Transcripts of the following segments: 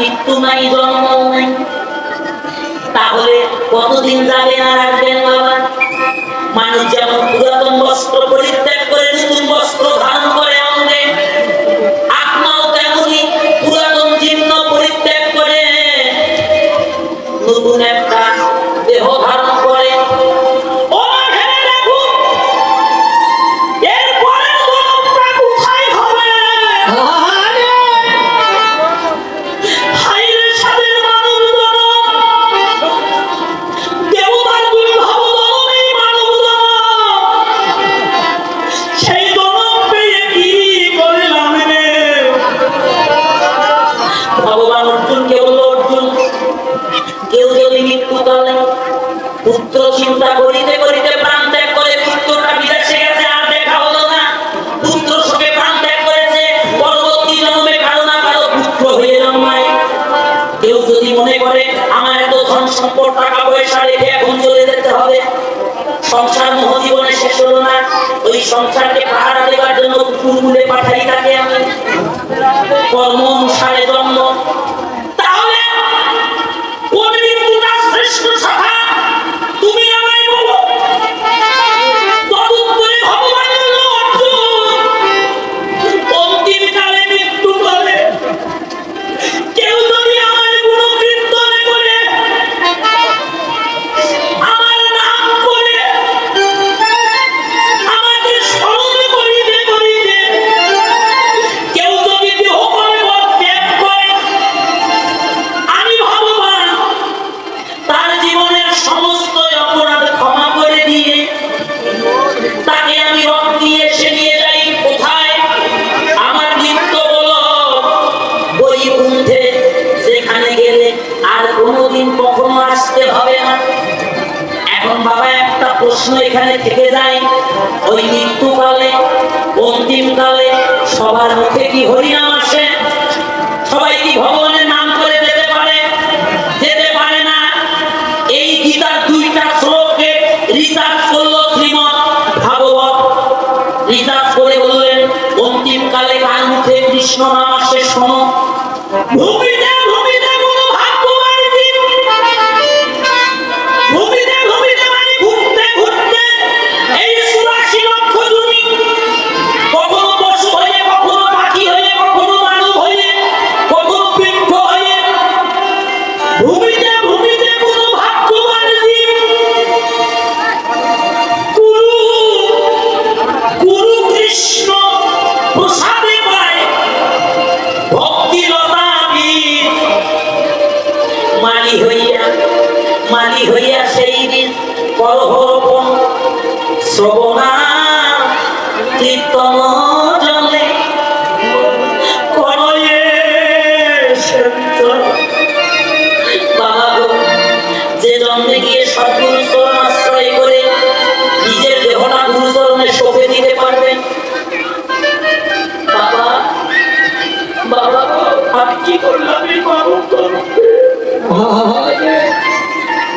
মৃত্যু নাই, জন্ম নাই, তাহলে কতদিন যাবে না রাখবেন বাবা? মানুষ যেমন পুরাতন বস্ত্র পরিত্যাগ করে নতুন বস্ত্র ধারণ করে অঙ্গে, আত্মাও তেমনি পুরাতন জীর্ণ পরিত্যাগ করে নতুন একটা দেহ ধারণ করে। পুত্র চিন্তা করিতে করিতে প্রাণ ত্যাগ করে, পুত্রটা বিদেশে গেছে, আর দেখা হলো না। পুত্র শোকে প্রাণ ত্যাগ করেছে, পরবর্তী জন্মে কারো না কারো পুত্র হয়ে জন্মায়। কেউ যদি মনে করে আমার এত ধন সম্পদ টাকা পয়সা রেখে এখন চলে যেতে হবে, সংসার মোহ জীবনে শেষ হলো না, ওই সংসারকে পাহারা দেওয়ার জন্য কুকুর বলে পাঠাই থাকে আমি, কর্ম অনুসারে জন্ম। তাহলে কোন মৃত্যুটা শ্রেষ্ঠ শাখা তুমি আমায় বলো? তদুত্তরে ভগবান বলল, অন্তিম কালে মৃত্যু করে কেউ যদি আমার গুণ কীর্তন করে, আমার নাম করে, আমাকে স্মরণ করিতে করিতে কেউ যদি দেহ পরিবর্তন ত্যাগ করে, আমি ভগবান তার জীবনের সমস্ত অপরাধ ক্ষমা করে দিয়ে তাকে আমি রথ দিয়ে এসে নিয়ে যাই কোথায়? আমার নিত্য বল বৈকুণ্ঠে, সেখানে গেলে আর কোনোদিন কখনো আসতে হবে না। এখন বাবা একটা প্রশ্ন এখানে থেকে যায়, ওই মৃত্যুকালে অন্তিমকালে সবার মুখে কি হরিনাম আসে? সবাই কি ভগবানের নাম করে যেতে পারে? যেতে পারে না। এই গীতার 2টা শ্লোককে রিসার্চ করলো শ্রীমদ ভাগবত, রিসার্চ করে বললেন অন্তিমকালে কার মুখে কৃষ্ণ নাম আসে শোনো। ভূমিতে ভূমিতে কোনো ভাগ্যবান জীব, ভূমিতে ভূমিতে মানে ঘুরতে ঘুরতে এই 84 লক্ষ জমি, কখনো পশু হয়ে, কখনো পাখি হয়ে, কখনো মানব হয়ে, কখনো বৃক্ষ হয়ে, ভূমিতে ভূমিতে কোনো ভাগ্যবান জীব গুরু কৃষ্ণ প্রসাদে পায় ভক্তিলতা বীজ, মালি হইয়া সেই দিন করহরপণ শ্রবণা কীর্তন জলে করয়ে বাবা গো, যে জন্মে গিয়ে সদ্গুরু চরণ আশ্রয় করে নিজের দেহটা গুরু চরণে সঁপে দিতে পারবেন, বাবা বাবা আমি কি করলাম?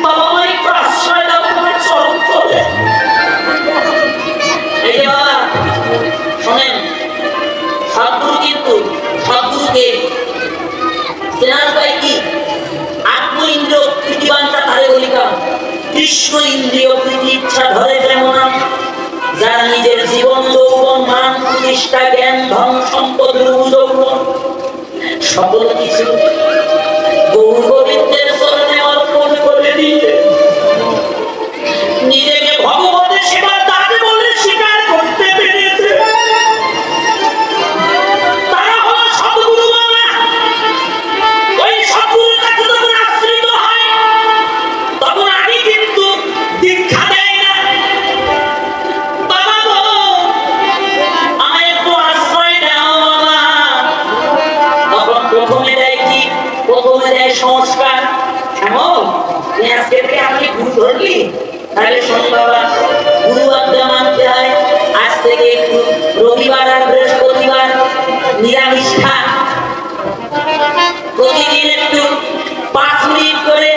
বাবা মাই আশ্রয় দাও, তোমার চরণ কৃষ্ণ ইন্দ্রিয় প্রীতি ইচ্ছা ধরে যেমন যারা নিজের জীবন যৌবন মান প্রতিষ্ঠা জ্ঞান ধন সম্পদ সকল কিছু গৌর গোবিন্দের চরণে অর্পণ করে দিয়ে নিজেকে ভগবতের সেবা দানে বলে স্বীকার করতে পেরেছে তারা হলো সদ্গুরু বাবা। ওই সদ্গুরুর কাছে যখন আশ্রিত হয় তখন আগে কিন্তু দীক্ষা দেয় না। বাবা গো আমায় একটু আশ্রয় দাও বাবা। তখন প্রথমে দেয় কি? প্রথমে দেয় সংস্কার। এমন আজকে থেকে আপনি ভুল ধরলি তাহলে শোন বাবা, গুরু আজ্ঞা মানতে হয়। আজ থেকে একটু রবিবার আর বৃহস্পতিবার নিরামিষ খা। প্রতিদিন একটু 5 মিনিট করে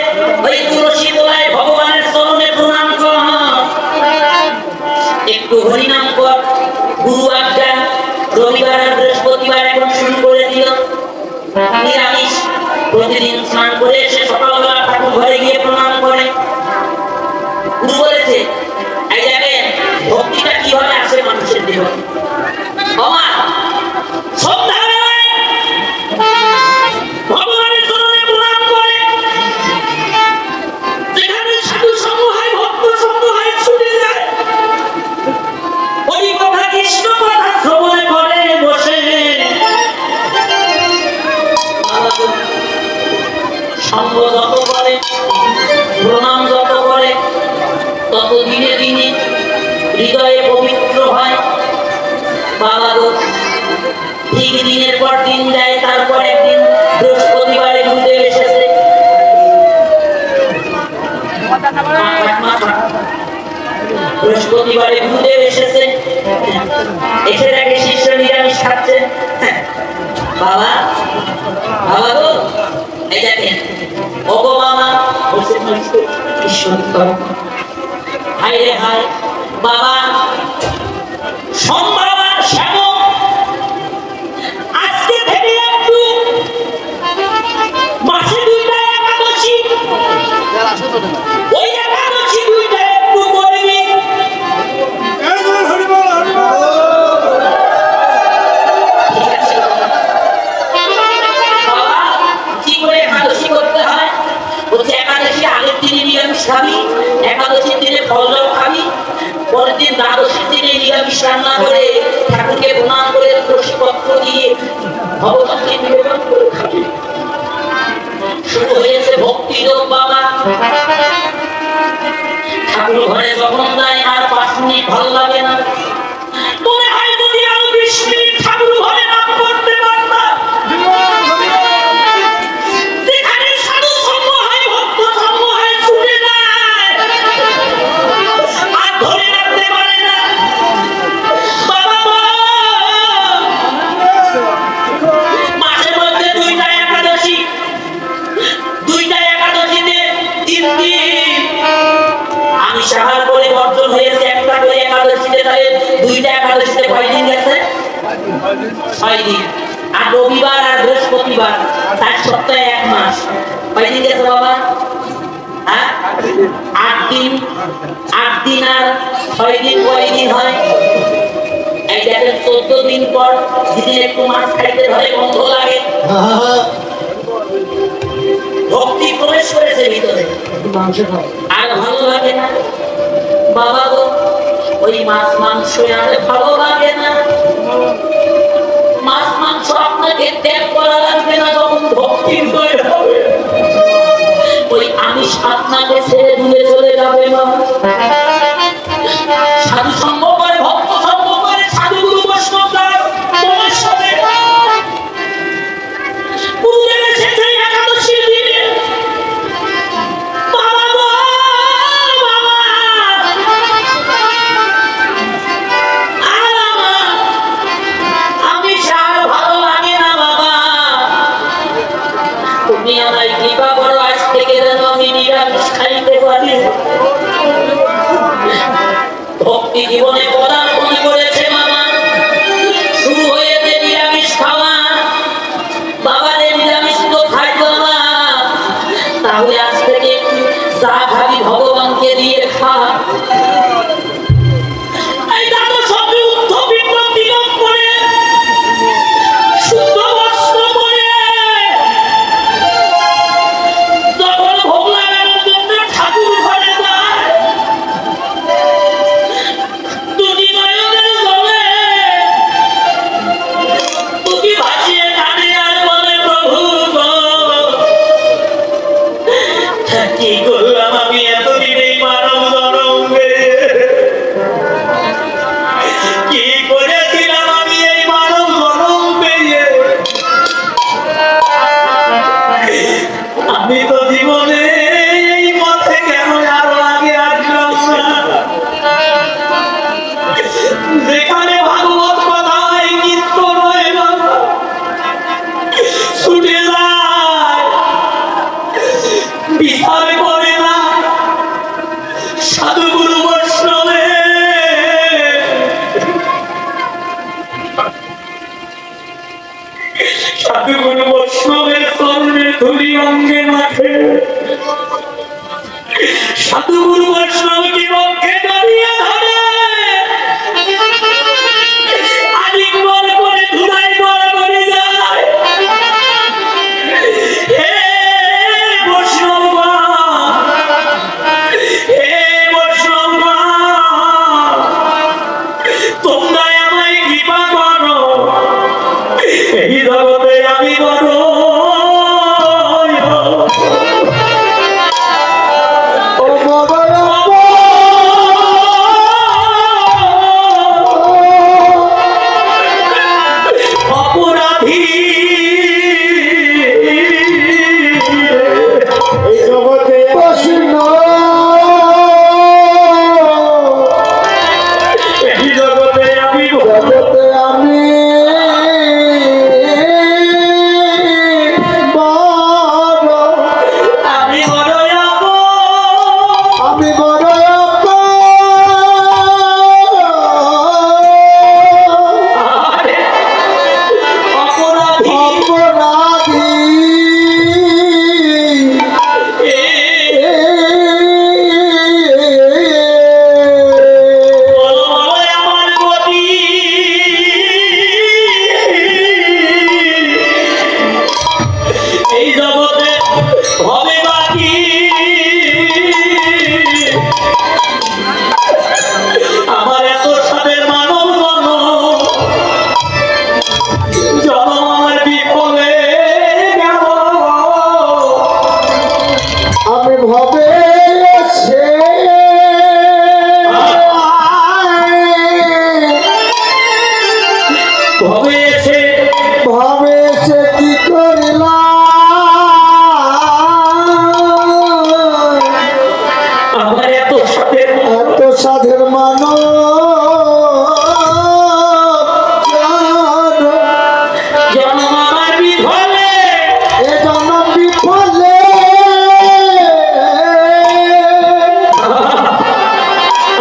ওই তুলসী তলায় ভগবানের চরণে প্রণাম কর, একটু হরিনাম কর। গুরু আজ্ঞা রবিবার আর বৃহস্পতিবার এখন শুরু করে দিল নিরামিষ। প্রতিদিন স্নান করে এসে সকালবেলা ঠাকুর ঘরে গিয়ে প্রণাম করে। গুরু বলেছে এই দেখেন ভক্তিটা কিভাবে আসে মানুষের জীবনে। সন্ধ্যাবেলায় ভগবানের চরণে প্রণাম করে, যেখানে সাধু সঙ্গ হয় ভক্ত সঙ্গ হয় ছুটে যায়। ওই কথা কৃষ্ণ কথা শ্রবণ করে বসে সঙ্গ যত করে প্রণাম যত করে তত দিনে দিনে হৃদয়ে পবিত্র হয়। বাবা গো ঠিক দিনের পর দিন যায়। তারপর একদিন বৃহস্পতিবারে ঘুরতে এসেছে। বৃহস্পতিবারে ঘুরতে এসেছে, এসে দেখে শিষ্য নিরামিষ খাচ্ছে। বাবা বাবা গো এই দেখেন ওগো মামা ঈশ্বর হাই রে হাই বাবা সোমবার শ্যামক আজকে থেকে একটু মাসে 2টা একাদশী, ওই একাদশী 2টা একটু করবি। বাবা কি করে একাদশী করতে হয়? বলছে একাদশী আগের দিনে নিরামিষ খাবি, একাদশীর দিনে ফল জল খাবি, পরের দিন দ্বাদশীর দিনে নিরামিষ রান্না করে ঠাকুরকে প্রণাম করে তুলসীপত্র দিয়ে ভগবানকে নিবেদন করে খাবি। শুরু হয়েছে ভক্তি যোগ বাবা। ঠাকুর ঘরে যখন যায় আর 5 মিনিট ভালো লাগে না, মনে হয় যদি আরো 20 মিনিট ঠাকুর ঘরে নাম করতে পারতাম। যেখানে সাধু সঙ্গ হয় ভক্ত সঙ্গ হয় ছুটে যায় আর ধরে রাখতে পারে না। বাবা মাসের মধ্যে 2টা একাদশী, 2টা একাদশীতে 3 দিন আমি সাহার করে বর্জন হয়েছে। একটা করে একাদশীতে তাহলে 2টা একাদশীতে কয় দিন গেছে? 6 দিন। আর রবিবার আর বৃহস্পতিবার 4 সপ্তাহে 1 মাস কয় দিন গেছে বাবা? 8 দিন। 8 দিন আর 6 দিন কয় দিন হয়? এই দেখেন 14 দিন পর যদি একটু মাছ খাইতে ধরে বন্ধ লাগে, ভক্তি প্রবেশ করেছে ভিতরে আর ভালো লাগে না। বাবা গো ওই মাছ মাংস আর ভালো লাগে না। মাছ মাংস আপনাকে ত্যাগ করা লাগবে না যখন ভক্তি হয়ে হবে। ওই আমিষ আপনাকে ছেড়ে দূরে চলে যাবে না। সাধু সঙ্গ করে ভক্ত সঙ্গ করে সাধু গুরু বৈষ্ণব তোমার সাথে গুরুদেব এসেছে একাদশীর দিনে। বাবা গো বাবা আমি সার ভালো লাগে না বাবা, তুমি আমায় কৃপা করো আজ থেকে যেন আমি নিরামিষ খাইতে পারি। আমাকে দিয়ে খা। এই দাদু সবই উদ্ধবিত তিলক করে শুদ্ধ বস্ত্র পরে যখন ভোগ লাগানোর জন্য ঠাকুর ঘরে যায়, দুটি নয়নের জলে দুটি ভাসিয়ে কাঁদে আর বলে, প্রভু গো, কি করলাম আমি এতদিন এই মানব জনম পেয়ে? কি করেছিলাম আমি এই মানব জনম পেয়ে? আমি তো জীবনে এই পথে কেন আরো আগে আসলাম না? যেখানে ভাগবত কথায় কীর্তন হয় বাবা, ছুটে যায়, বিচার করে না। সাধু গুরু বৈষ্ণবে সাধু গুরু বৈষ্ণবের চরণে ধুলি অঙ্গে মাখে, সাধু গুরু বৈষ্ণবকে পক্ষে দাঁড়িয়ে ধরে আলিঙ্গন করে ধুলাই পড়া করে যায়। হে বৈষ্ণবগণ, হে বৈষ্ণবগণ, তোমরা আমায় কৃপা করো, এই জগতে আমি বড় অপরাধী। এই জগতে প্রশ্ন, এই জগতে আমি সাধের মানব জন্ম আমার বিফলে, এ জনম বিফলে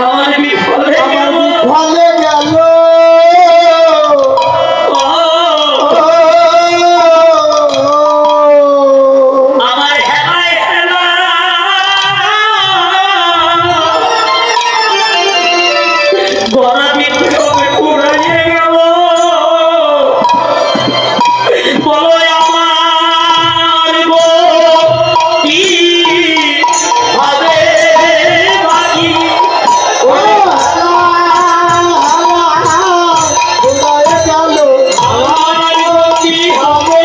আমার বিফলে বিফলে গেল। আমার হেলায় হেলা গড়া বিপ্লবে পুরাইয়ে গেল। বলো আমার গতি হবে বাকি, আমার গতি হবে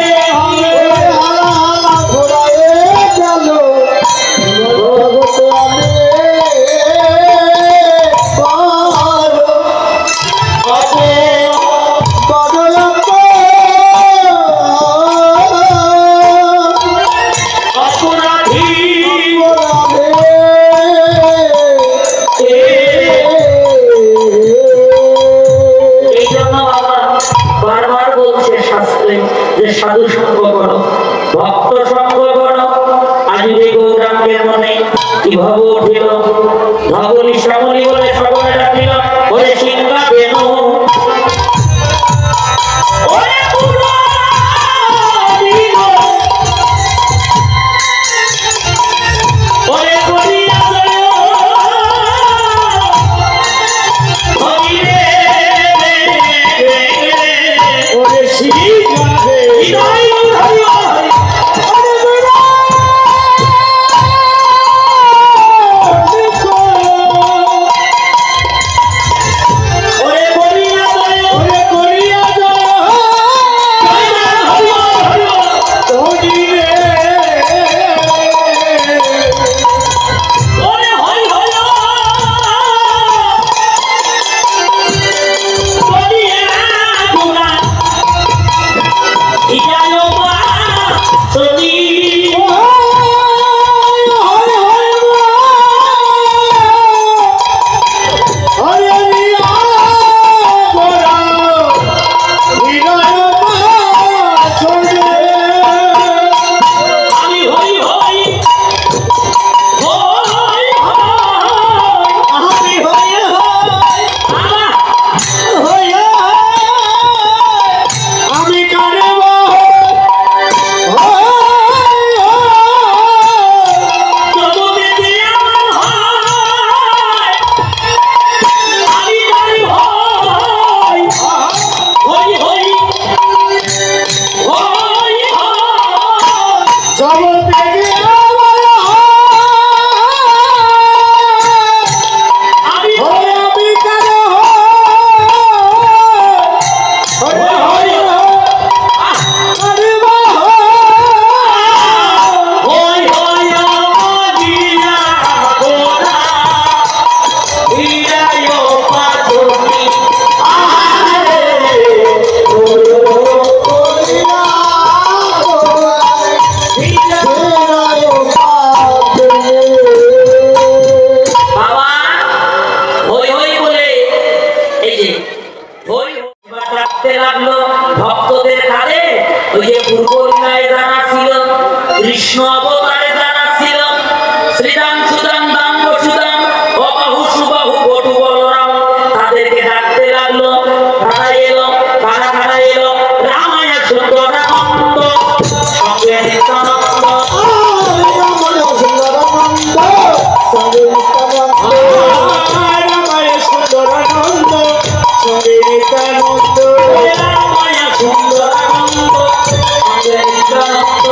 অপরাধী। এই জন্য বাবা বারবার বলছে শাস্ত্রে যে সাধু সঙ্গ করো, ভক্ত সঙ্গ করো। আজিবে গৌরাঙ্গের মনে কি ভব উঠিল, ধবলি শ্যামলি বলে সকলে রাখিল, বলে সিংহা বেনু ওরে পুরাণী গো, ওরে করিয়া দয়া নিত্যানন্দ মায়া সুন্দরানন্দ সঙ্গে নিত্যানন্দ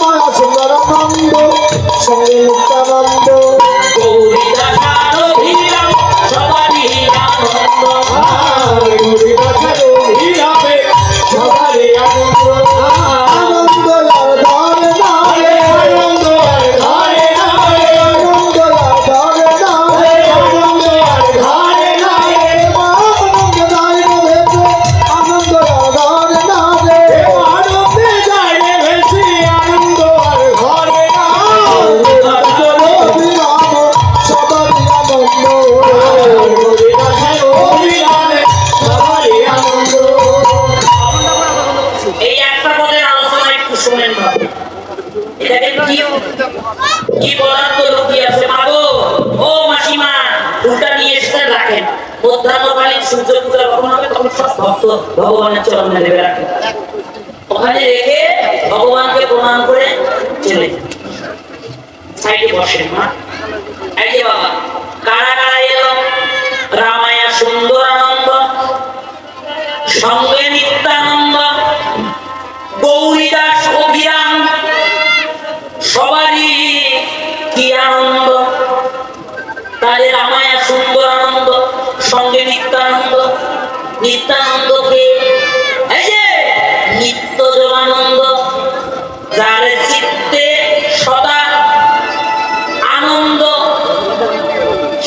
মায়া সুন্দরানন্দ সঙ্গে নিত্যানন্দ গৌরী দাসার অভিরাম সবারই আনন্দ গৌরী দাসের অভিরামে সবারই আনন্দ আনন্দ আর ধরে না রে আনন্দ আর ধরে না রে আনন্দ আর ধরে না রে আনন্দ আর ধরে না রে আনন্দ যায় না ভেসে আনন্দ আর ধরে না রে আনন্দে যায় না ভেসে আনন্দ আর ধরে না গৌরী দাসের অভিরাম সবারই আনন্দ গৌরী দাসের অভিরামে সবারই আনন্দ এই একটা পদের আলোচনা একটু শুনেন না এটাকে কি বলার তো লুকিয়ে আছে মাগো ও মাসিমা উল্টা নিয়ে এসে রাখেন মধ্যাহ্নকালীন সূর্য পূজা কখন হবে তখন সব ভক্ত ভগবানের চরণে নেবে রাখেন ওখানে রেখে ভগবানকে প্রণাম করে চলে যান সাইডে বসেন মা এই যে বাবা কারা কারা এলো রামায়া সুন্দরানন্দ সঙ্গে নিত্যানন্দ গৌরী দাস অভিরাম সবারই কি আনন্দ তাদের রামায়া সুন্দরানন্দ সঙ্গে নিত্যানন্দ নিত্যানন্দকে এই যে নিত্য যোগানন্দ যার চিত্তে সদা আনন্দ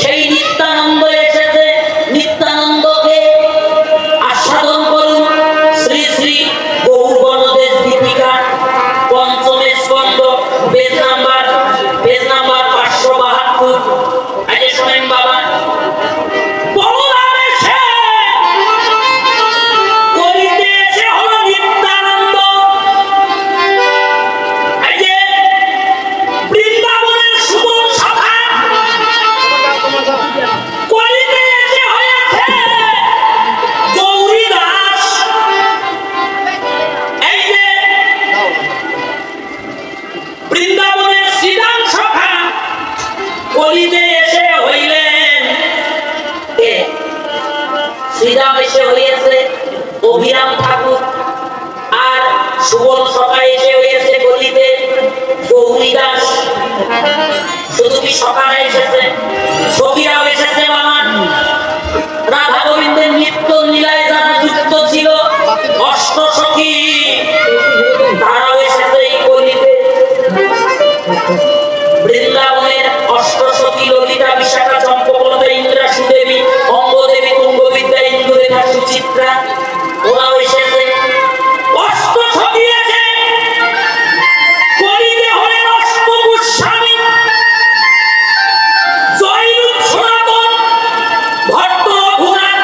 সেই নিত্যানন্দ এসেছে নিত্যানন্দকে আস্বাদন করুন শ্রী শ্রী গৌর গণদেশ দীপিকা পঞ্চম স্কন্ধ পেজ নাম্বার 572 আজকে শোনেন বাবা বলরাম এসে করিতে এসে হলো নিত্যানন্দ এই যে বৃন্দাবনের সুবল সভা করিতে এসে হয়েছে গৌরী দাস এই যে বৃন্দাবনের শ্রীরাম সভা করিতে এসে হইলেন কে শ্রীরাম এসে হয়েছে অভিরাম ঠাকুর আর সুবল সভা এসে হয়েছে গলিতে গৌরী দাস শুধু কি সকালে এসেছে সখীরাও এসেছে বাবা রাধা গোবিন্দের নিত্য লীলায় যারা যুক্ত ছিল অষ্ট সখী তারাও এসেছে এই গলিতে বৃন্দাবনের অষ্ট সখী ললিতা বিশাখা চম্পকলতা ইন্দ্রা সুদেবী অঙ্গদেবী তুঙ্গবিদ্যা ইন্দুরেখা সুচিত্রা ওরাও এসেছে অষ্ট সখী এসে করিতে হলেন অষ্ট গোস্বামী জয়রূপ সনাতন ভট্ট রঘুনাথ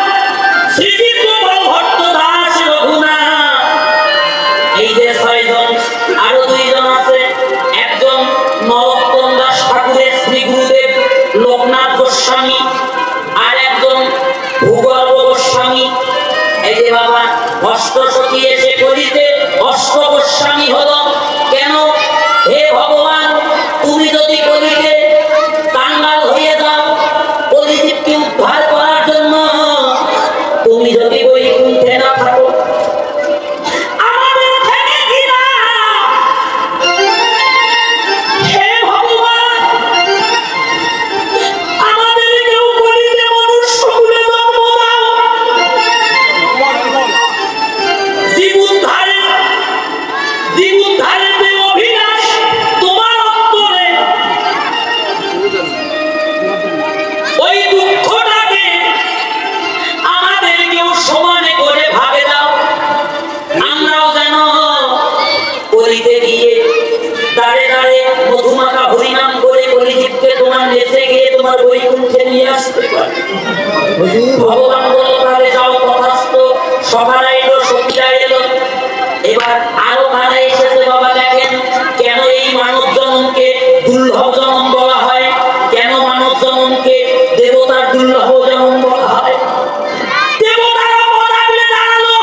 শ্রীবিদ্যমান ভট্ট দাস রঘুনাথ এই যে 6 জন আরো 2 জন আছে একজন নরোত্তম দাস ঠাকুরের শ্রী গুরুদেব লোকনাথ গোস্বামী আর একজন ভূগর্ভ গোস্বামী এই যে বাবা অষ্ট সখী এসে করিতে অষ্ট গোস্বামী হলো কেন হে ভগবান তুমি যদি করিতে কাঙ্গাল হয়ে যাও কলিজীবকে উদ্ধার করার জন্য তুমি যদি বৈকুণ্ঠে না থাকো আমাদের থেকে কি না হে ভগবান আমাদেরকেও কলিতে মনুষ্য কুলে জন্ম দাও জীব উদ্ধারের যে অভিলাষ তোমার অন্তরে ওই দুঃখটাকে আমাদেরকেও সমানে করে ভাগে দাও আমরাও যেন কলিতে গিয়ে দাঁড়ে দাঁড়ে মধুমাখা হরিনাম করে কলিজীবকে তোমার নেচে গিয়ে তোমার বৈকুণ্ঠে নিয়ে আসতে পারে ভগবান বলল তাহলে যাও তথাস্থ সবাই এলো সখীরা এলো এবার আরো কারা এসেছে বাবা দেখেন কেন এই মানব জন্মকে দুর্লভ জন্ম বলা হয় কেন মানব জন্মকে দেবতার দুর্লভ জন্ম বলা হয় দেবতারা বলাবলে দাঁড়ালো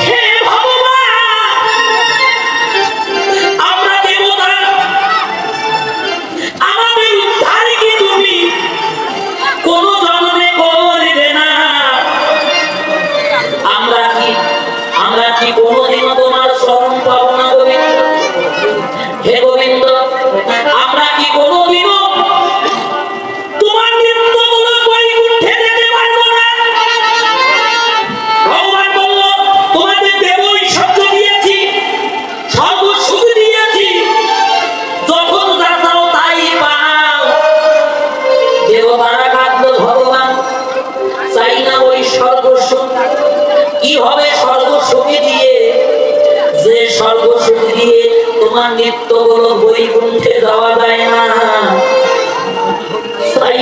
হে ভগবান আমরা দেবতা আমাদের উদ্ধার কি তুমি কোন জন্মে করবে না নিত্য বলো বৈকুণ্ঠে যাওয়া যায় না। চাই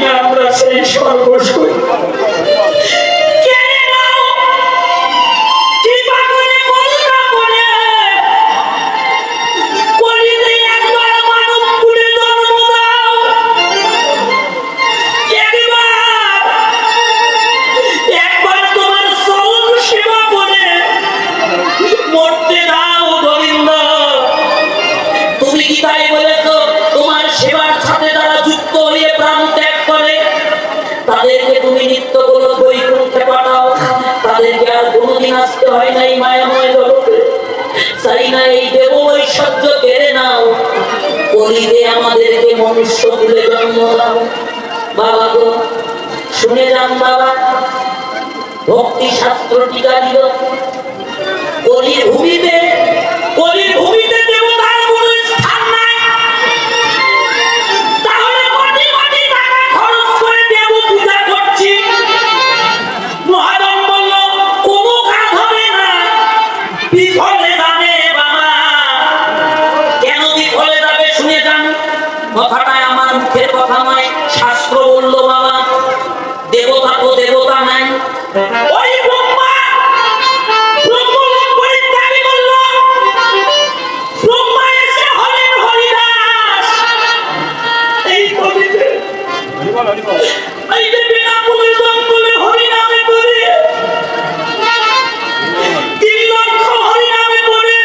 না আমরা সেই সর্বস্ব তাদেরকে তুমি নিত্য বলো বৈকুণ্ঠে পাঠাও, তাদেরকে আর কোনোদিন আসতে হয় নাই মায়াময় জগতে। চাই না এই দেব ঐশ্বর্য কেড়ে নাও, কলিতে আমাদেরকে মনুষ্য কুলে জন্ম দাও। বাবা গো শুনে যান বাবা, ভক্তি শাস্ত্র টিকা দিল কলির ভূমিতে দেবতার কোনো স্থান নাই। তাহলে কোটি কোটি টাকা খরচ করে দেব পূজা করছি, মহাজন বলল কোনো কাজ হবে না, বিফলে যাবে বাবা। কেন বিফলে যাবে শুনে যান, কথাটা আমার মুখের কথা নয়, শাস্ত্র বলল বাবা। দেবতা তো দেবতা নাই, ওই ব্রহ্মা ব্রহ্মলোক পরিত্যাগী করল, ব্রহ্মা এসে হলেন হরিদাস। এই কলিতে এই যে বিনামূল্যে জঙ্গলে হরিনামে করে 3 লক্ষ হরিনামে করে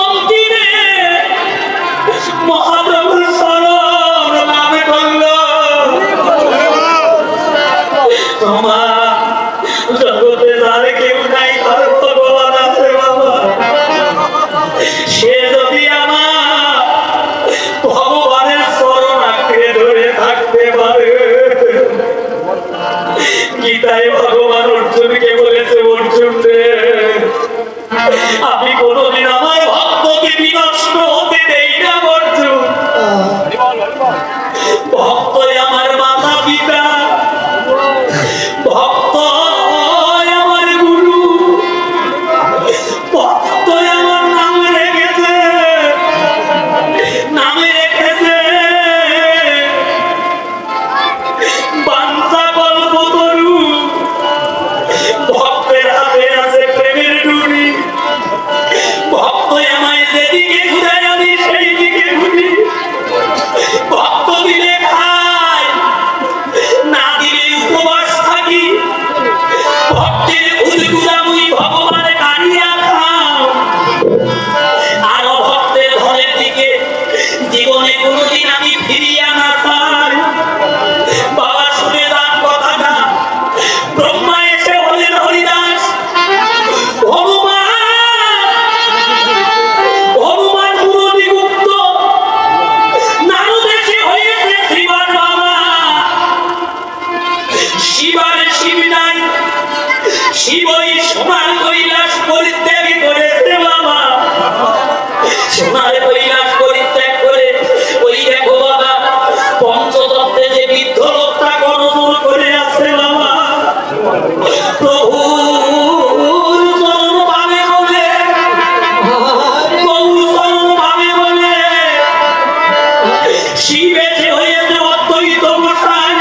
অন্তিমে মহাপ্রভুর শরণ নামে করল। তোমার জগতে যার কেউ নাই তার ভগবান আছে বাবা। সে যদি আমার ভগবানের শরণ আঁকড়ে ধরে থাকতে পারে, গীতায় ভগবান অর্জুনকে বলেছে, অর্জুন রে আমি কোনোদিন আমার ভক্তকে বিনষ্ট হতে দেই না অর্জুন। ভক্তই আমার মাতা পিতা, ভক্ত আমার গুরু, ভক্ত আমার নামে রেখেছে বাঞ্ছা কল্পতরু। ভক্তের হাতে আছে প্রেমের ডুরি, ভক্ত আমায় যেদিকে ঘুরায় আমি সেই দিকে ঘুরি। ভক্ত দিলে খাই, না দিলে উপবাস থাকি। ভক্তের উদ্গুলামুই ভগবানে কানিয়া খাও, আর ভক্তের ঘরের দিকে জীবনে কোনোদিন আমি ফিরিয়া না চাই। বাবা শুনে যান কথাটা, ব্রহ্মা এসে হলেন হরিদাস, হনুমান মুরলীগুপ্ত, নারদ এসে হয়েছে শ্রীবাস বাবা। শিবার শিব নাই, শিবই সোনার কৈলাস পরিত্যাগ করেছে বাবা। সোনার কৈলাস পরিত্যাগ করে ওই দেখো বাবা পঞ্চতত্ত্বে যে বৃদ্ধ লোকটা গণজোর করে আছে বাবা। প্রভুর চরণ ভাবে বলে, প্রভুর চরণ ভাবে বলে শিব এসে হয়েছে অদ্বৈত গোসাই।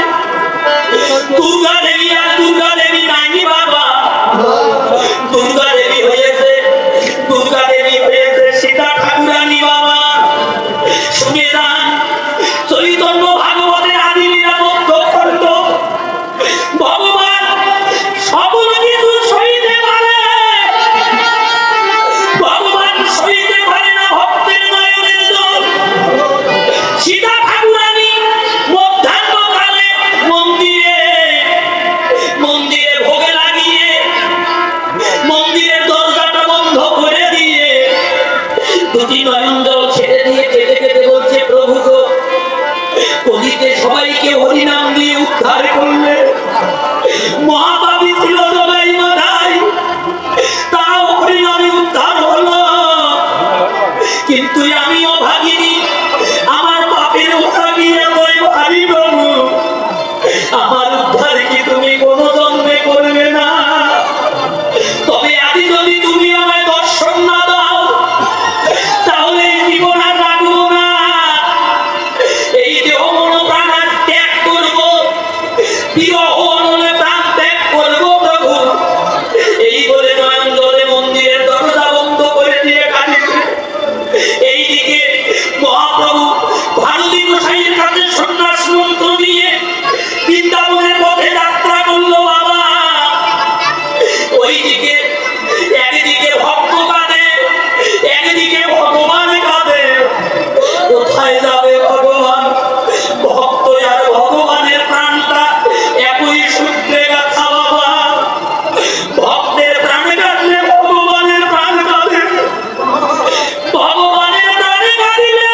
দুর্গা দেবী আর দুর্গা দেবী নাইনি বাবা, দুর্গা দেবী হয়েছে সীতা ঠাকুরানী বাবা। শুনে যান চৈতন্য ভাগবতের আদি লীলা মধ্য খণ্ড, ভগবান সকল কিছু সইতে পারে, ভগবান সইতে পারে না ভক্তের নয়নের জল। সীতা ঠাকুরানী মধ্যাহ্নকালে মন্দিরে ভোগে লাগিয়ে মন্দিরের দরজাটা বন্ধ করে দিয়ে দুটি নয়ন জল ছেড়ে দিয়ে কেঁদে কেঁদে বলছে, প্রভু গো কলিতে সবাইকে হরিনাম দিয়ে উদ্ধার করলে। মহাপাপী ছিল সবাই মাথায়, তাও হরিনামে উদ্ধার হলো। কিন্তু আমি অভাগিনী, আমার পাপের ওঠা গিয়ে বই ভারী প্রভু, আমার উদ্ধার কি তুমি কোনো জন্মে করবে না? তবে আদি যদি তুমি আমায় দর্শন এইদিকে মহাপ্রভু ভারতী গোসাইয়ের কাছে সন্ন্যাস মন্ত্র নিয়ে বৃন্দাবনের পথে যাত্রা করলো বাবা। ওইদিকে একদিকে ভক্ত কাঁদে, একদিকে ভগবান কাঁদে। কোথায় যাবে ভগবান? ভক্ত আর ভগবানের প্রাণটা একই সূত্রে গাথা বাবা। ভক্তের প্রাণ কাঁদলে ভগবানের প্রাণ কাঁদে, ভগবানের প্রাণে কাঁদিলে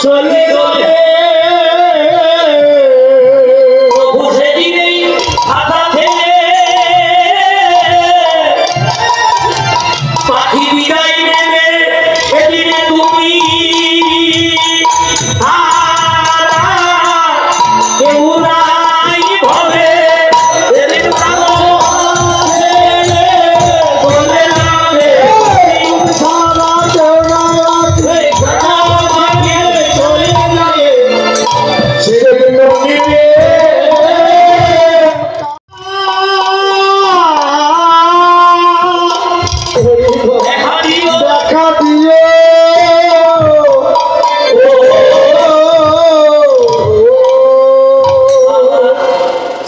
চলে যাবে প্রভু সেদিনেই হাতা ফেলে পাখি বিদায় নেবে সেদিনে তুমি কেউ নাই ভবে সেদিন চলে যাবে সারা কেউ না রাখবে চলে যাবে সেদিন নিবে দেখা দিও দেখা দিয়ে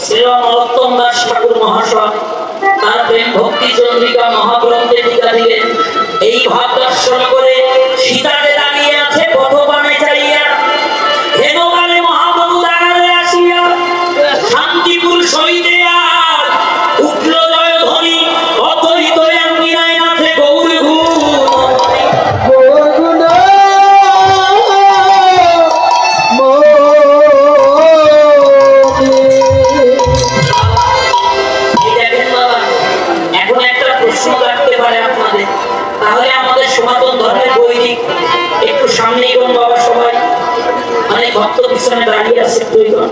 শ্রীরাম নরোত্তম দাস ঠাকুর মহাশয় তার প্রেম ভক্তি চন্দ্রিকা মহাগ্রন্থে টিকা দিলেন। এই ভাব দর্শন করে সীতাকে দাঁড়িয়ে আছে পথবানে চাইয়া, হেমকালে মহাপ্রভু দাঁড়ালে আসিয়া, শান্তিপুর সহিতে আজ উঠল জয় ধ্বনি, অতরিত আঙ্গিনায় নাচে গৌর গোগুনা দেখেন বাবা, এখন একটা প্রশ্ন কাটতে পারে আপনাদের, তাহলে আমাদের সনাতন ধর্মের বৈদিক একটু সামনে এবং বাবা সবাই অনেক ভক্ত পিছনে দাঁড়িয়ে আছে দুইজন,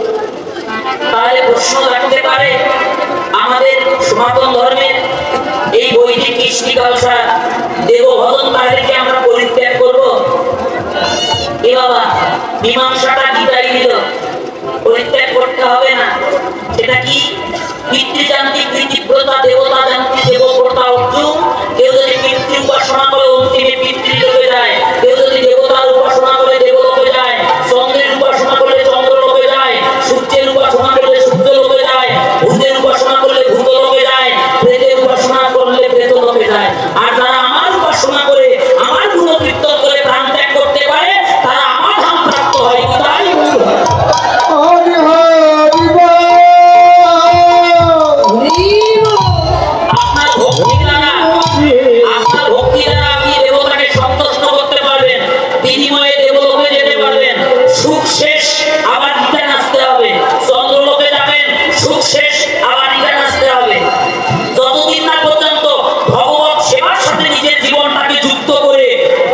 তাহলে প্রশ্ন কাটতে পারে আমাদের সনাতন ধর্মের এই বৈদিক কৃষ্টি কালসা দেবভজন তাদেরকে আমরা পরিত্যাগ করবো? এ বাবা, মীমাংসাটা গীতাই দিল, পরিত্যাগ করতে হবে না। সেটা কি? পিতৃযান্ত্রিক বিচিত্রতা, দেবতা যান্ত্রিক দেবপ্রতা অর্জুন। কেউ যদি পিতৃ উপাসনা করে অন্তিমে পিতৃলোকে যায়, কেউ যদি দেবতার উপাসনা করে দেবলোকে যায়, চন্দ্রের উপাসনা করলে চন্দ্রলোকে যায়, সূর্যের উপাসনা করলে সূর্যলোকে যায়, ভূতের উপাসনা করলে ভূতলোকে যায়, প্রেতের উপাসনা করলে প্রেতলোকে যায়। আর যারা আমার উপাসনা করে আমার গুণকীর্তন করে প্রাণ ত্যাগ করতে পারে তারা আমার ধাম প্রাপ্ত হয়। তাই হরি হরি বল আপনার ভক্তি দ্বারা আপনি দেবতাকে সন্তুষ্ট করতে পারবেন, বিনিময়ে দেবলোকে যেতে পারবেন। সুখ শেষ, আবার রিটার্ন আসতে হবে। চন্দ্রলোকে যাবেন, সুখ শেষ, আবার রিটার্ন আসতে হবে। যতদিন না পর্যন্ত ভগবত সেবার সাথে নিজের জীবনটাকে যুক্ত করে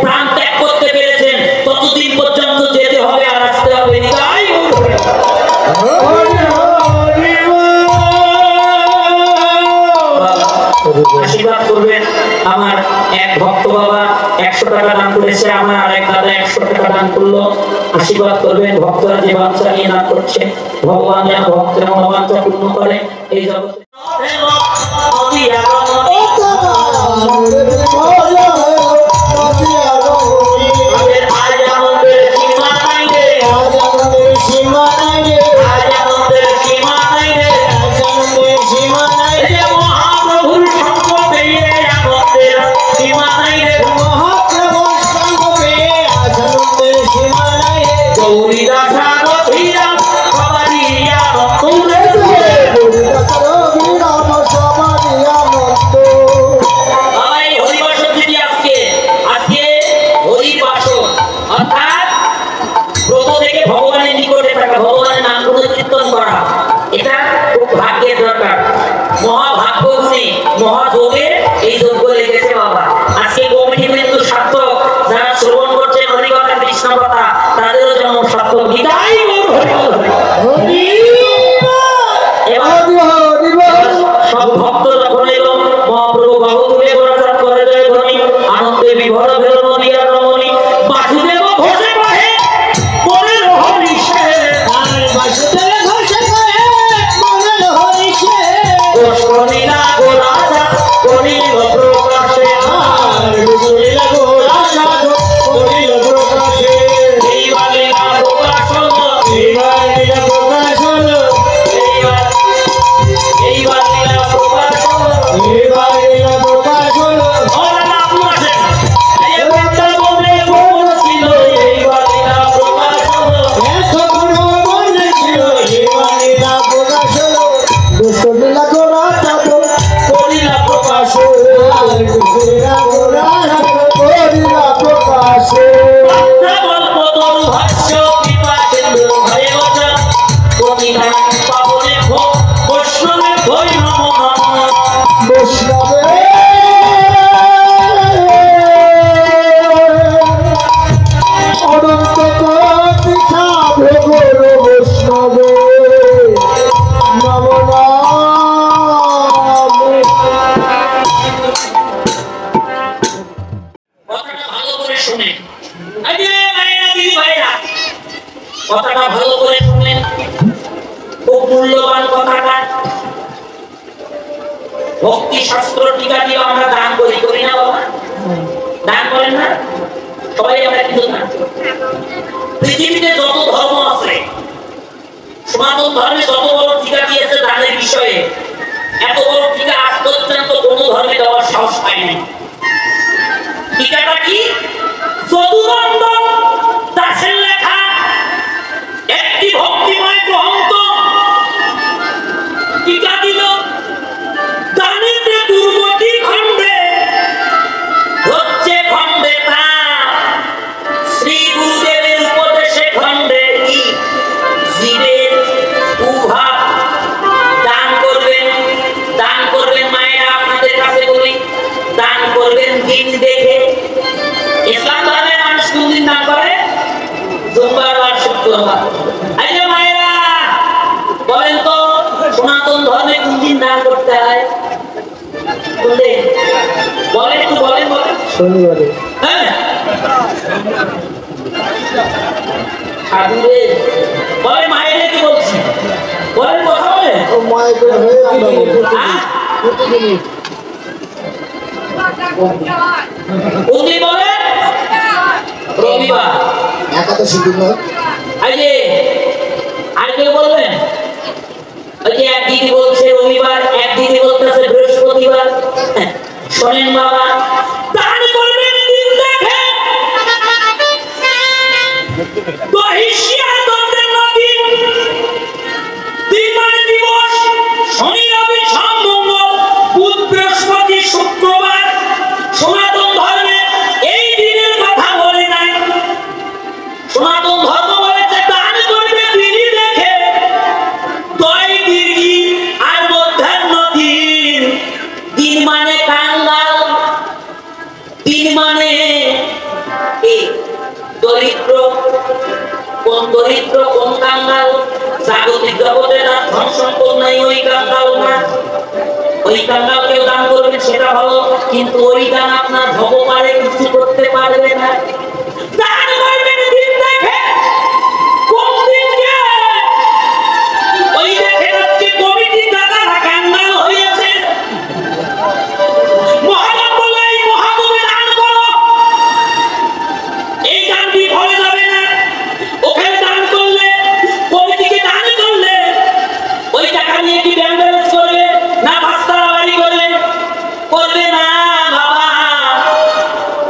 প্রাণ ত্যাগ করতে পেরেছেন, ততদিন পর্যন্ত যেতে হবে আর আসতে হবে। তাই হরি হরি আশীর্বাদ করবেন। আমার এক ভক্ত বাবা 100 টাকা দান করেছে, আমার আরেক দাদা 100 টাকা দান করলো। আশীর্বাদ করবেন। ভক্তরা যে বাঞ্ছা নিয়ে দান করছে, ভগবান যেন ভক্তের মনোবাঞ্ছা পূর্ণ করে এই জগতে। আমাদের আজ আনন্দের সীমা নাই রে, আজ আনন্দের সীমা নাই রে, এই যে মহাপ্রভুর সঙ্গ পেয়ে আনন্দের সীমা নাই রে। গৌরী দাসা গভীরা সবারই আনন্দ রে। বাবা, এই হরিবাসর যদি আজকে হরিবাসর অর্থাৎ ব্রত থেকে ভগবানের নিকটে থাকা, ভগবানের নাম গুণ কীর্তন করা, এটা খুব ভাগ্যের দরকার। মহাভাগ্য গুণে মহাযোগে এই যজ্ঞ লেগেছে বাবা। আজকে কমিটি কিন্তু সার্থক, যারা শ্রবণ করছেন হরিকথা কৃষ্ণ কথা তাদেরও যেন সার্থক। গীতাই সব ভক্ত যখন এলো মহাপ্রভু বাহু তুলে গোরাচাঁদ করে জয় ধ্বনি, আনন্দে বিভোর ভেল নদিয়ার রমণী, বাসুদেব ঘোষে কহে মনে রহনি সে, দোষ করিলা গোরাচা করিল প্রকাশে, এই বালিকা প্রকাশন ভাষ্য কৃপা কেন্দ্র হরে বচা প্রতিদান পাবনে ভো বৈষ্ণবে ভৈ নমো নমঃ বৈষ্ণবে অনন্ত কোটি সাধু গুরু বৈষ্ণবে নমো নমঃ। কথাটা ভালো করে শুনেন। আরে ভাইরা দিদি ভাইরা কথাটা ভালো করে শুনেন, খুব মূল্যবান কথাটা। ভক্তি শাস্ত্র টিকা দিয়ে আমরা দান করি না বাবা? দান করেন না সবাই? আমরা কিন্তু দান করি। পৃথিবীতে যত ধর্ম আছে, সনাতন ধর্মে যত বড় টিকা দিয়েছে দানের বিষয়ে, এত বড় টিকা আজ পর্যন্ত কোনো ধর্মে দেওয়ার সাহস পায় নাই। টিকাটা কি? যদুনন্দন দাসের লেখা একটি ভক্তিময় গ্রন্থ টিকা দিল। দানেতে দুর্গতি খণ্ডে হচ্ছে খণ্ডে তা শ্রী গুরুদেবের উপদেশে খণ্ডে কি জীবের উহা দান করবেন। দান করবেন মায়েরা, আপনাদের কাছে বলি, দান করবেন দিন দেখে। ইসলাম ধর্মের মানুষ কোন দিন দান করে? সোমবার আর শুক্রবার। এই যে মায়েরা বলেন তো, সনাতন ধর্মে কোন দিন দান করতে হয়? কোন দিন বলেন? একটু বলেন বলেন। শনিবারে। হ্যাঁ সাধুরে বলে, মায়েরা কি বলছি বলেন, কথা বলে। ও মায়ের করে হয়ে গেল হ্যাঁ? প্রতিদিনই কোন দিন বলে? রবিবার। একাদশী দিন এই যে আর কেউ বলবেন? ওই যে এক দিদি বলছে রবিবার, এক দিদি বলতেছে বৃহস্পতিবার। শোনেন বাবা, দান করবেন দিন দেখে। দহিষ্যা দন্ডে নদী দিন দিবস শনি রবি সোম মঙ্গল বুধ বৃহস্পতি শুক্রবার। সনাতন ধর্মে এই দিনের কথা বলে নাই। সনাতন ধর্ম বলেছে দান করবে দিনই দেখে। দয় দীর্ঘি আর মধ্যাহ্ন দিন। দিন মানে কাঙ্গাল, দিন মানে এই দরিদ্র। কোন দরিদ্র, কোন কাঙ্গাল? জাগতিক জগতে তার ধন সম্পদ নাই, ওই কাঙ্গাল না। ওই কাঙ্গাল কেউ দান করবে সেটা ভালো, কিন্তু ওই দান আপনার ভগবানে কিছু করতে পারবে না। দান করবেন দিন দেখে। কোন দিনকে? ওই দেখেন আজকে কমিটি দাদারা কাঙ্গাল হয়েছে। মহাজন বলে এই মহাজনে দান করো, এই দান বিফলে যাবে না। ওখানে দান করলে, কমিটিকে দান করলে ওই টাকা নিয়ে কি ব্যাংক ব্যালেন্স করবে না ভাস্তারা বাড়ি করবে? করবে না বাবা।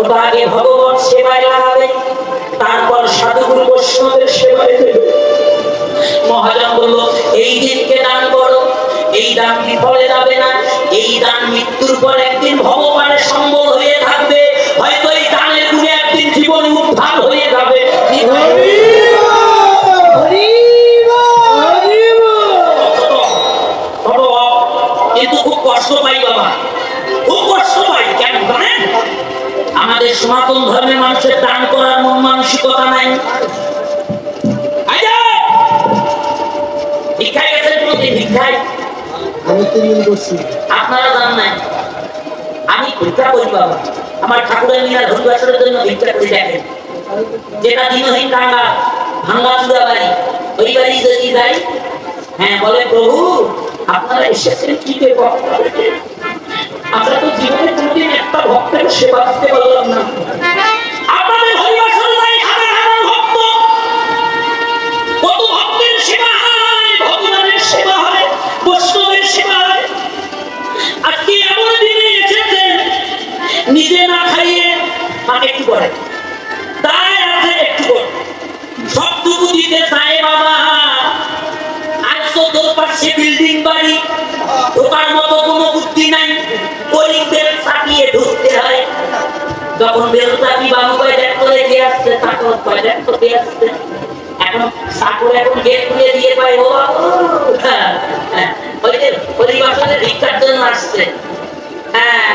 ওটা আগে ভগবান সেবায় লাগাবে, তারপর সাধুগুরু বৈষ্ণবের সেবায় দেবে। মহাজন বলল এই দিনকে দান করো, এই দান বিফলে যাবে না। এই দান মৃত্যুর পর একদিন ভগবানের সম্বল হয়ে থাকবে। হয়তো এই দানের গুণে একদিন জীবন উদ্ধার হয়ে যাবে। কিন্তু খুব কষ্ট পাই বাবা, খুব কষ্ট পাই। কেন জানেন? আমাদের সনাতন ধর্মের মানুষের দান করার মন মানসিকতা নাই। ভিক্ষায় গেছেন প্রতি ভিক্ষায়? আমি 3 দিন করছি। আপনারা জান নাই, আমি ভিক্ষা করি বাবা। আমার ঠাকুরের মিয়া ধনবাসরের জন্য ভিক্ষা করে দেখেন। যেটা দিনহীন কাঙ্গা ভাঙ্গা চুরা বাড়ি, ওই বাড়ি যদি যাই, হ্যাঁ বলে প্রভু আপনারা এসেছেন কি দেব? আমরা তো জীবনে কোনোদিন একটা ভক্তের সেবা দিতে পারলাম না। আপনাদের হরিবাসরে যাই হাজার হাজার ভক্ত, কত ভক্তের সেবা হয়, ভগবানের সেবা হয়, বৈষ্ণবের সেবা হয়। আজকে এমন দিনে এসেছেন নিজে না খাইয়ে মানে একটু করে, তাই আছে একটু করে সবটুকু দিতে চায় বাবা। আজ তো তোর পাশে বিল্ডিং বাড়ি, ঢোকার মতো কোনো বুদ্ধি নাই, গরিবদের চাপিয়ে ঢুকতে হয়। তখন বেলুটা কি বাবু কয় দেখো কে আসছে, চাকর কয় দেখো কে আসছে। এখন চাকর এখন গেট খুলে দিয়ে পায় ও বাবু, ওই যে পরিবাসনে ভিক্ষার জন্য আসছে। হ্যাঁ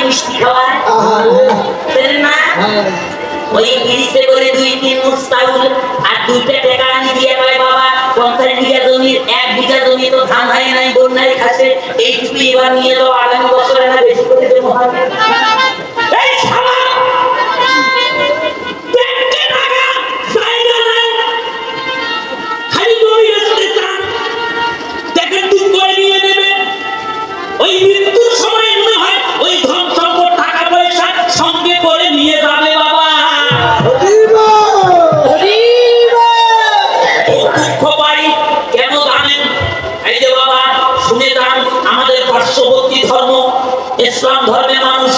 মিষ্টি খাওয়ায় না, ওই পিরিসে করে 2-3 মুঠ চাউল আর 2টা টাকা আনি দিয়ে কয় বাবা 50 বিঘা জমির 1 বিঘা জমি তো ধান হয় নাই, বন্যায় খাসে, এইটুকু এবার নিয়ে যাও, আগামী বছরে না বেশি করে দেবো। এই শালা দেখতে লাগা জায়গা নাই, খালি জমি বেচতে চান, দেখেন তুমি করে নিয়ে নেবে। ওই মৃত্যুর সময় মনে হয় ওই ধন সম্পদ টাকা পয়সা সঙ্গে করে নিয়ে যাবে বাবা। কেন জানেন? এই যে বাবা শুনে যান, আমাদের পার্শ্ববর্তী ধর্ম ইসলাম ধর্মের মানুষ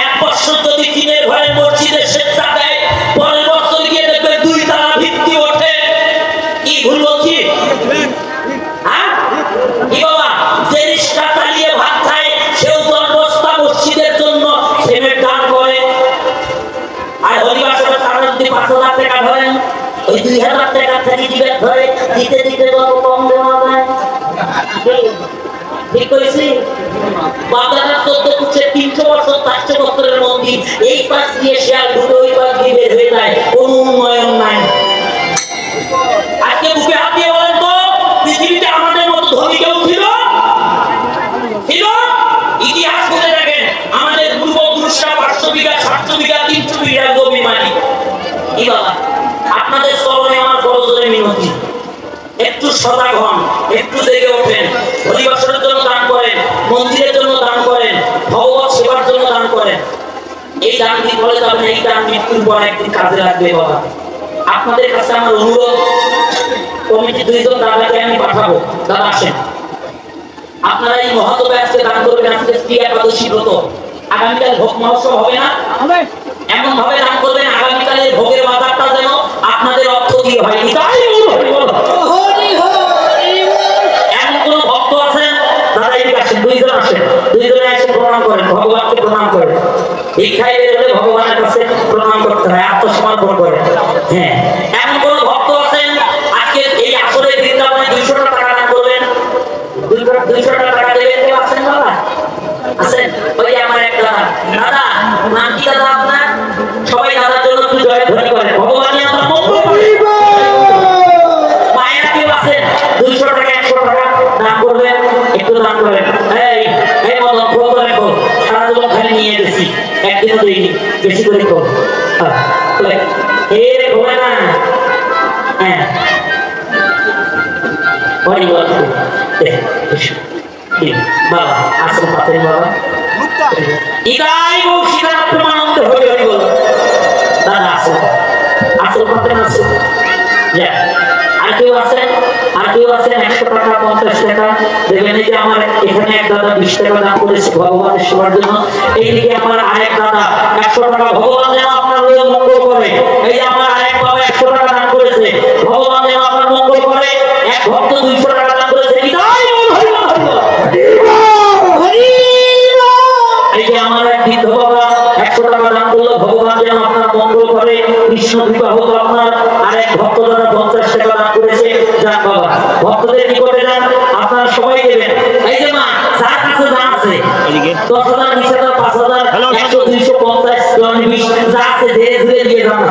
1 বছর যদি দিনের ঘরে মসজিদে সেজদা দেয়, পরের বছর গিয়ে দেখবে 2 তালা ভিত্তি ওঠে। কি ভুল বলছি? হ্যাঁ কি বাবা, যে রিক্সা চালিয়ে ভাত খায় সেও 10 বস্তা মসজিদের জন্য সিমেন্ট দান করে। আর হরিবাসরে তারা যদি 5,000 টাকা ধরেন, ওই 2,000 টাকা থেকে দিবে ধরে দিতে দিতে কত কম দেওয়া যায়। ঠিক করেছি? বাজারে 14 ফুটে 300 বছর 400 বছরের মন্দির, এই পাশ দিয়ে শেয়াল ঢুকে ওই পাশ দিয়ে বের হয়ে যায়, কোনো উন্নয়ন নাই। আজকে বুকে হাত দিয়ে বলেন তো, পৃথিবীতে আমাদের মতো ধনী কেউ ছিল? ছিল? ইতিহাস বলে রাখেন, আমাদের পূর্বপুরুষরা 500 বিঘা 700 বিঘা 300 বিঘা জমি মালিক। কি বাবা, আপনাদের স্মরণে আমার বড় জোরে মিনতি, একটু সজাগ হন, একটু জেগে ওঠেন, পরিবারের জন্য দান করেন, মন্দিরের জন্য দান করেন, ভগবত সেবার জন্য দান করেন। এই দান কি বলে যাবেন, এই দান মৃত্যুর পর একদিন কাজে লাগবে বাবা। আপনাদের কাছে আমার অনুরোধ, কমিটি 2 জন দাদাকে আমি পাঠাবো, দাদা আসেন, আপনারা এই মহোৎসবে আজকে দান করবেন। আজকে স্ত্রী একাদশী ব্রত, আগামীকাল ভোগ মহোৎসব হবে না? এমন ভাবে দান করবেন আগামীকালের ভোগের বাজারটা যেন আপনাদের অর্থ দিয়ে হয়। এমন কোন ভক্ত আছেন দাদা, এই আসেন, 2 জন আসেন, 2 জনে এসে প্রণাম করেন, ভগবানকে প্রণাম করেন। ভিক্ষায় বেরোলে ভগবানের কাছে প্রণাম করতে হয়, আত্মসমর্পণ করে। হ্যাঁ, এমন কোন ভক্ত আছেন আজকে এই আসরে বৃন্দাবনে 200 টাকা দান করবেন, 200 টাকা দেবেন? কেউ আছেন বাবা? আছেন? ওই আমার এক দাদা, দাদা নাম কি দাদা আপনার? সবাই দাদার জন্য একটু জয়ধ্বনি করেন, ভগবানই আমার মঙ্গল করে। মায়েরা কেউ আছেন 200 টাকা 100 টাকা দান করবেন? একটু দান করেন। এই এই মদন ফোন করে কর, সারা জীবন খালি নিয়ে গেছি, একদিনও দিইনি, বেশি করে কর। রে ঘুরে না। হ্যাঁ বাবা আসল পাতেন বাবা, ইদাই বংশীরা প্রমানন্দ হয়ে হয়ে বল দাদা আসল আসল পাতেন আসল। আর কেউ আছেন? আর কেউ আছেন 100 টাকা 50 টাকা দেবেন? এই যে আমার এখানে এক দাদা 20 টাকা দান করেছে ভগবানের সেবার জন্য। এইদিকে আমার আরেক দাদা 100 টাকা, ভগবান যেন আপনার মঙ্গল করে। এই যে আমার আরেক বাবা 100 টাকা দান করেছে, ভগবান যেন আপনার মঙ্গল করে। এক ভক্ত 200 টাকা দান করেছে। এই যে আমার এক বৃদ্ধ বাবা 100 টাকা দান করলো, ভগবান যেন আপনার মঙ্গল করে, কৃষ্ণ বিবাহ হোক আপনার। আর এক ভক্ত দাদা 50 টাকা দান করেছে। যান বাবা, ভক্তদের নিকটে যান, আপনারা সবাই দেবেন। এই যে মা যার কাছে যা আছে 10,000 20,000 5,000 100 200 50 20 যা আছে ধীরে ধীরে দিয়ে যান।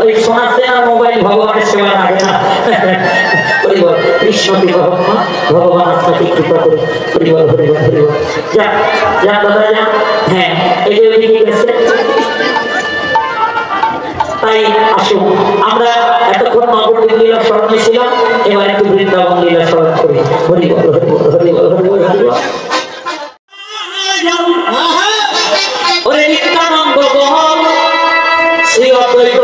ওই শোনাচ্ছেন আর মোবাইল ভগবানের সেবা লাগে না। পরিবার কৃষ্ণ বিবাহ ভগবান আপনাকে কৃপা করে। পরিবার পরিবার পরিবার যা যা দাদা যা। হ্যাঁ এই যে ওইদিকে গেছে। তাই আসুন আমরা এতক্ষণ নবদ্বীপ লীলা স্মরণে ছিলাম, এবার একটু বৃন্দাবন লীলা স্মরণ করি। হরি বল হরি বল হরি বল হরি বল হরি বল। ওরে নিত্যানন্দ বল শ্রী অদ্বৈত